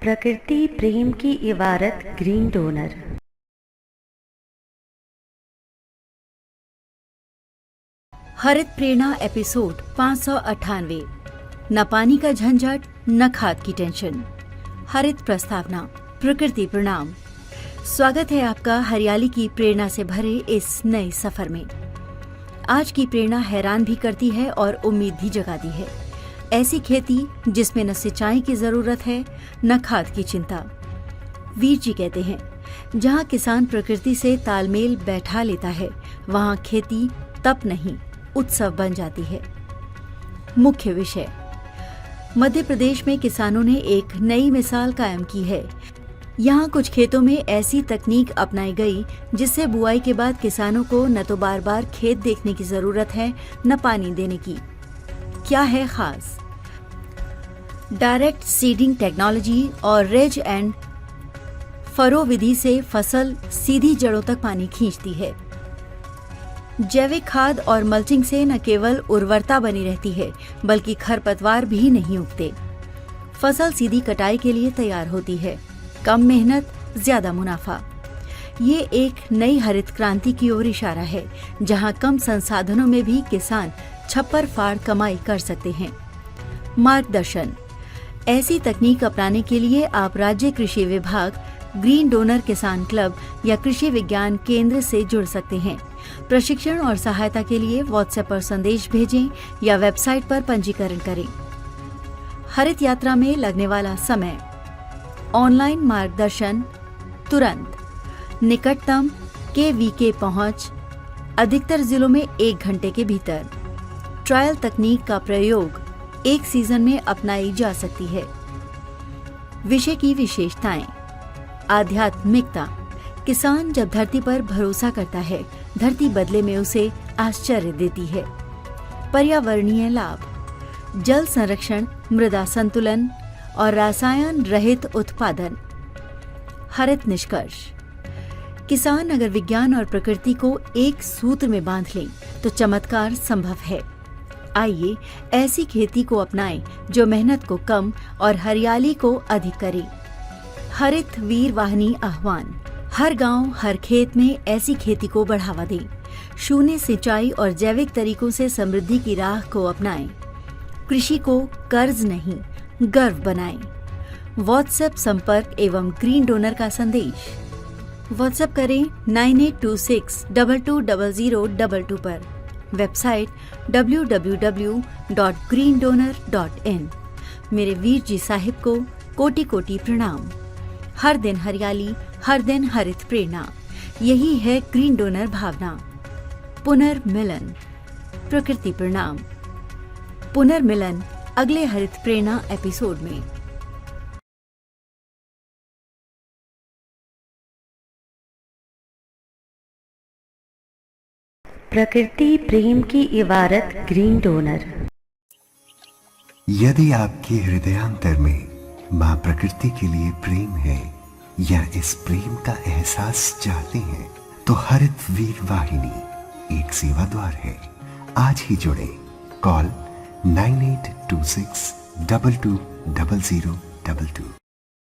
प्रकृति प्रेम की इबारत ग्रीन डोनर। हरित प्रेरणा एपिसोड 598। न पानी का झंझट, न खाद की टेंशन। हरित प्रस्तावना। प्रकृति प्रणाम। स्वागत है आपका हरियाली की प्रेरणा से भरे इस नए सफर में। आज की प्रेरणा हैरान भी करती है और उम्मीद भी जगाती है। ऐसी खेती जिसमें न सिंचाई की जरूरत है, न खाद की चिंता। वीर जी कहते हैं, जहाँ किसान प्रकृति से तालमेल बैठा लेता है, वहाँ खेती तप नहीं, उत्सव बन जाती है। मुख्य विषय। मध्य प्रदेश में किसानों ने एक नई मिसाल कायम की है। यहाँ कुछ खेतों में ऐसी तकनीक अपनाई गई जिससे बुआई के बाद किसानों को न तो बार बार खेत देखने की जरूरत है, न पानी देने की। क्या है खास? डायरेक्ट सीडिंग टेक्नोलॉजी और रेज एंड फरो विधि से फसल सीधी जड़ों तक पानी खींचती है। जैविक खाद और मल्चिंग से न केवल उर्वरता बनी रहती है, बल्कि खरपतवार भी नहीं उगते। फसल सीधी कटाई के लिए तैयार होती है। कम मेहनत, ज्यादा मुनाफा। ये एक नई हरित क्रांति की ओर इशारा है, जहां कम संसाधनों में भी किसान छप्पर फाड़ कमाई कर सकते हैं। मार्गदर्शन। ऐसी तकनीक अपनाने के लिए आप राज्य कृषि विभाग, ग्रीन डोनर किसान क्लब या कृषि विज्ञान केंद्र से जुड़ सकते हैं। प्रशिक्षण और सहायता के लिए व्हाट्सएप पर संदेश भेजें या वेबसाइट पर पंजीकरण करें। हरित यात्रा में लगने वाला समय। ऑनलाइन मार्गदर्शन तुरंत। निकटतम KVK पहुंच अधिकतर जिलों में 1 घंटे के भीतर। ट्रायल तकनीक का प्रयोग एक सीजन में अपनाई जा सकती है। विषय की विशेषताएं। आध्यात्मिकता। किसान जब धरती पर भरोसा करता है, धरती बदले में उसे आश्चर्य देती है। पर्यावरणीय लाभ। जल संरक्षण, मृदा संतुलन और रसायन रहित उत्पादन। हरित निष्कर्ष। किसान अगर विज्ञान और प्रकृति को एक सूत्र में बांध लें तो चमत्कार संभव है। आइए ऐसी खेती को अपनाएं जो मेहनत को कम और हरियाली को अधिक करे। हरित वीर वाहिनी आह्वान। हर गांव, हर खेत में ऐसी खेती को बढ़ावा दें। शून्य सिंचाई और जैविक तरीकों से समृद्धि की राह को अपनाएं। कृषि को कर्ज नहीं, गर्व बनाएं। व्हाट्सएप संपर्क एवं ग्रीन डोनर का संदेश। व्हाट्सएप करें 9826220022 पर। Website www.greendonor.in। मेरे वीर जी साहिब को कोटि कोटि प्रणाम। हर दिन हरियाली, हर दिन हरित प्रेरणा। यही है ग्रीन डोनर भावना। पुनर्मिलन। प्रकृति प्रणाम। पुनर्मिलन अगले हरित प्रेरणा एपिसोड में। प्रकृति प्रेम की इबारत ग्रीन डोनर। यदि आपके हृदयांतर में मां प्रकृति के लिए प्रेम है या इस प्रेम का एहसास चाहते हैं, तो हरित वीर वाहिनी एक सेवा द्वार है। आज ही जुड़े। कॉल 9826220022।